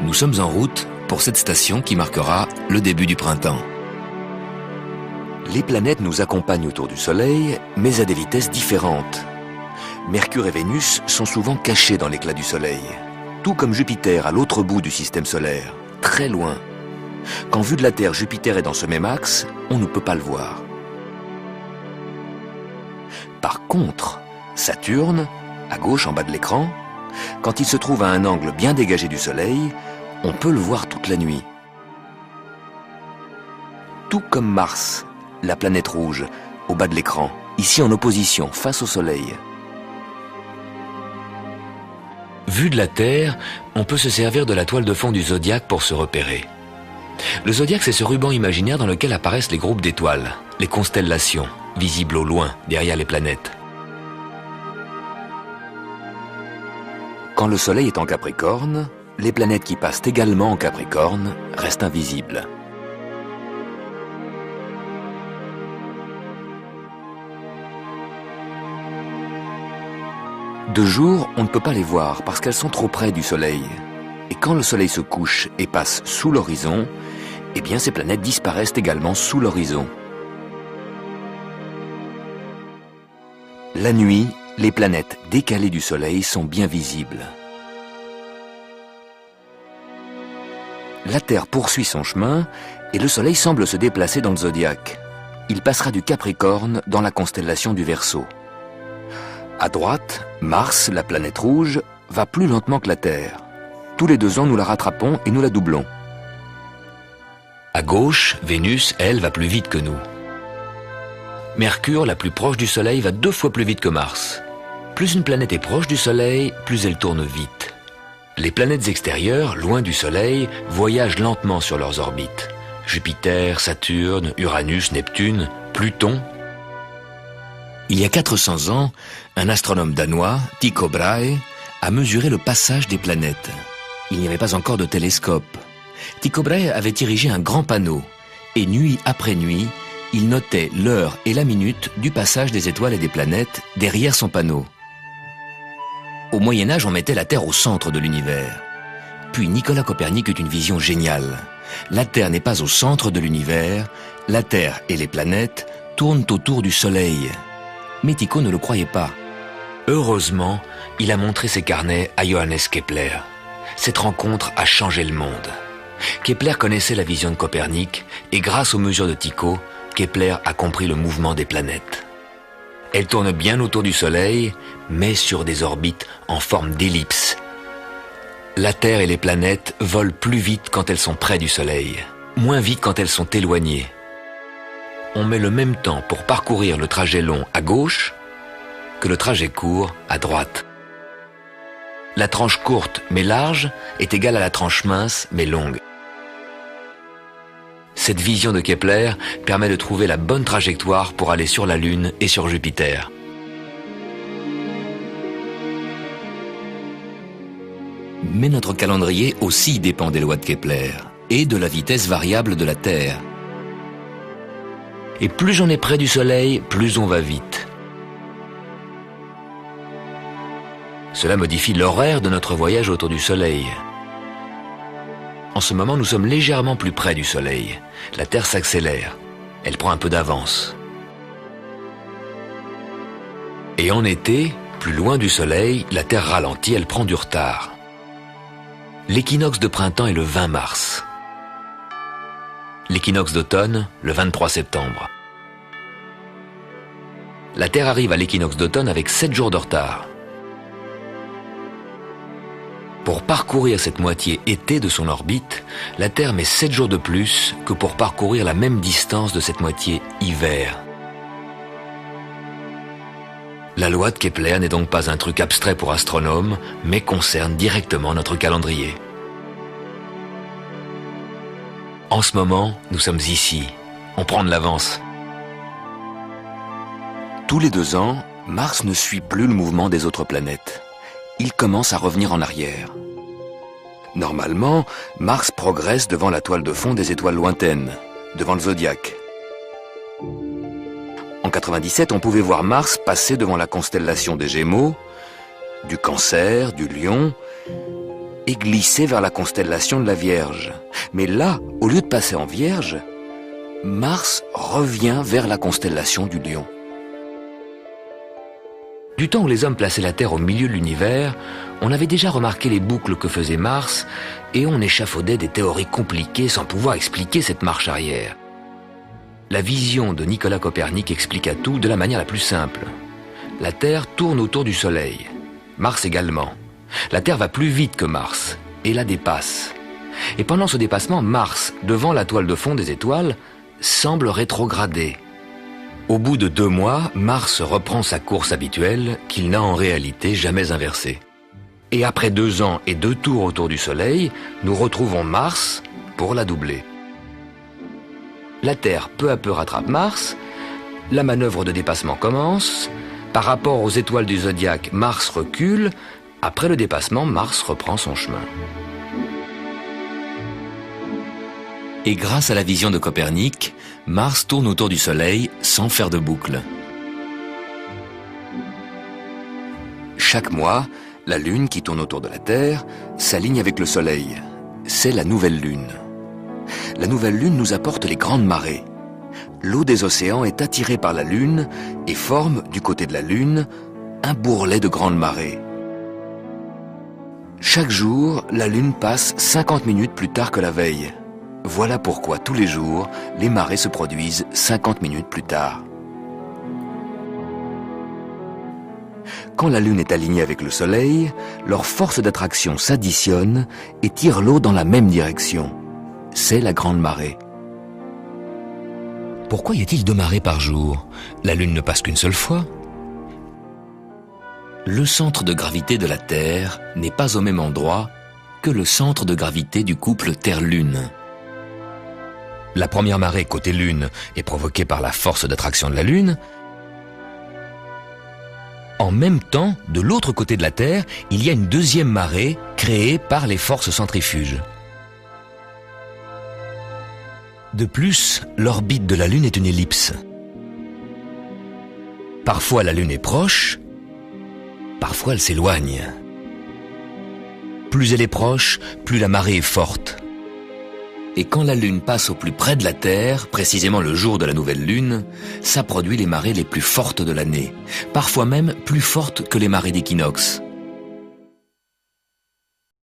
Nous sommes en route pour cette station qui marquera le début du printemps. Les planètes nous accompagnent autour du Soleil, mais à des vitesses différentes. Mercure et Vénus sont souvent cachés dans l'éclat du Soleil, tout comme Jupiter à l'autre bout du système solaire, très loin. Quand vu de la Terre, Jupiter est dans ce même axe, on ne peut pas le voir. Par contre, Saturne, à gauche en bas de l'écran, quand il se trouve à un angle bien dégagé du Soleil, on peut le voir toute la nuit. Tout comme Mars, la planète rouge, au bas de l'écran, ici en opposition, face au Soleil. Vu de la Terre, on peut se servir de la toile de fond du zodiaque pour se repérer. Le zodiaque, c'est ce ruban imaginaire dans lequel apparaissent les groupes d'étoiles, les constellations, visibles au loin, derrière les planètes. Quand le Soleil est en Capricorne, les planètes qui passent également en Capricorne restent invisibles. De jour, on ne peut pas les voir parce qu'elles sont trop près du Soleil. Et quand le Soleil se couche et passe sous l'horizon, eh bien ces planètes disparaissent également sous l'horizon. La nuit, les planètes décalées du Soleil sont bien visibles. La Terre poursuit son chemin et le Soleil semble se déplacer dans le zodiaque. Il passera du Capricorne dans la constellation du Verseau. À droite, Mars, la planète rouge, va plus lentement que la Terre. Tous les 2 ans, nous la rattrapons et nous la doublons. À gauche, Vénus, elle, va plus vite que nous. Mercure, la plus proche du Soleil, va 2 fois plus vite que Mars. Plus une planète est proche du Soleil, plus elle tourne vite. Les planètes extérieures, loin du Soleil, voyagent lentement sur leurs orbites. Jupiter, Saturne, Uranus, Neptune, Pluton. Il y a 400 ans, un astronome danois, Tycho Brahe, a mesuré le passage des planètes. Il n'y avait pas encore de télescope. Tycho Brahe avait érigé un grand panneau, et nuit après nuit, il notait l'heure et la minute du passage des étoiles et des planètes derrière son panneau. Au Moyen-Âge, on mettait la Terre au centre de l'univers. Puis Nicolas Copernic eut une vision géniale. La Terre n'est pas au centre de l'univers, la Terre et les planètes tournent autour du Soleil. Mais Tycho ne le croyait pas. Heureusement, il a montré ses carnets à Johannes Kepler. Cette rencontre a changé le monde. Kepler connaissait la vision de Copernic et grâce aux mesures de Tycho, Kepler a compris le mouvement des planètes. Elles tournent bien autour du Soleil, mais sur des orbites en forme d'ellipse. La Terre et les planètes volent plus vite quand elles sont près du Soleil, moins vite quand elles sont éloignées. On met le même temps pour parcourir le trajet long à gauche que le trajet court à droite. La tranche courte mais large est égale à la tranche mince mais longue. Cette vision de Kepler permet de trouver la bonne trajectoire pour aller sur la Lune et sur Jupiter. Mais notre calendrier aussi dépend des lois de Kepler et de la vitesse variable de la Terre. Et plus on est près du Soleil, plus on va vite. Cela modifie l'horaire de notre voyage autour du Soleil. En ce moment, nous sommes légèrement plus près du Soleil. La Terre s'accélère. Elle prend un peu d'avance. Et en été, plus loin du Soleil, la Terre ralentit, elle prend du retard. L'équinoxe de printemps est le 20 mars. L'équinoxe d'automne, le 23 septembre. La Terre arrive à l'équinoxe d'automne avec 7 jours de retard. Pour parcourir cette moitié été de son orbite, la Terre met 7 jours de plus que pour parcourir la même distance de cette moitié hiver. La loi de Kepler n'est donc pas un truc abstrait pour astronomes, mais concerne directement notre calendrier. En ce moment, nous sommes ici. On prend de l'avance. Tous les 2 ans, Mars ne suit plus le mouvement des autres planètes. Il commence à revenir en arrière. Normalement, Mars progresse devant la toile de fond des étoiles lointaines, devant le zodiaque. En 97, on pouvait voir Mars passer devant la constellation des Gémeaux, du Cancer, du Lion, et glisser vers la constellation de la Vierge. Mais là, au lieu de passer en Vierge, Mars revient vers la constellation du Lion. Du temps où les hommes plaçaient la Terre au milieu de l'univers, on avait déjà remarqué les boucles que faisait Mars et on échafaudait des théories compliquées sans pouvoir expliquer cette marche arrière. La vision de Nicolas Copernic expliqua tout de la manière la plus simple. La Terre tourne autour du Soleil, Mars également. La Terre va plus vite que Mars et la dépasse. Et pendant ce dépassement, Mars, devant la toile de fond des étoiles, semble rétrograder. Au bout de 2 mois, Mars reprend sa course habituelle qu'il n'a en réalité jamais inversée. Et après 2 ans et 2 tours autour du Soleil, nous retrouvons Mars pour la doubler. La Terre peu à peu rattrape Mars, la manœuvre de dépassement commence, par rapport aux étoiles du zodiaque, Mars recule, après le dépassement, Mars reprend son chemin. Et grâce à la vision de Copernic, Mars tourne autour du Soleil sans faire de boucle. Chaque mois, la Lune qui tourne autour de la Terre s'aligne avec le Soleil. C'est la nouvelle Lune. La nouvelle Lune nous apporte les grandes marées. L'eau des océans est attirée par la Lune et forme, du côté de la Lune, un bourrelet de grandes marées. Chaque jour, la Lune passe 50 minutes plus tard que la veille. Voilà pourquoi tous les jours, les marées se produisent 50 minutes plus tard. Quand la Lune est alignée avec le Soleil, leurs forces d'attraction s'additionnent et tirent l'eau dans la même direction. C'est la grande marée. Pourquoi y a-t-il 2 marées par jour? La Lune ne passe qu'une seule fois. Le centre de gravité de la Terre n'est pas au même endroit que le centre de gravité du couple Terre-Lune. La première marée côté Lune est provoquée par la force d'attraction de la Lune. En même temps, de l'autre côté de la Terre, il y a une deuxième marée créée par les forces centrifuges. De plus, l'orbite de la Lune est une ellipse. Parfois la Lune est proche, parfois elle s'éloigne. Plus elle est proche, plus la marée est forte. Et quand la Lune passe au plus près de la Terre, précisément le jour de la nouvelle Lune, ça produit les marées les plus fortes de l'année, parfois même plus fortes que les marées d'équinoxe.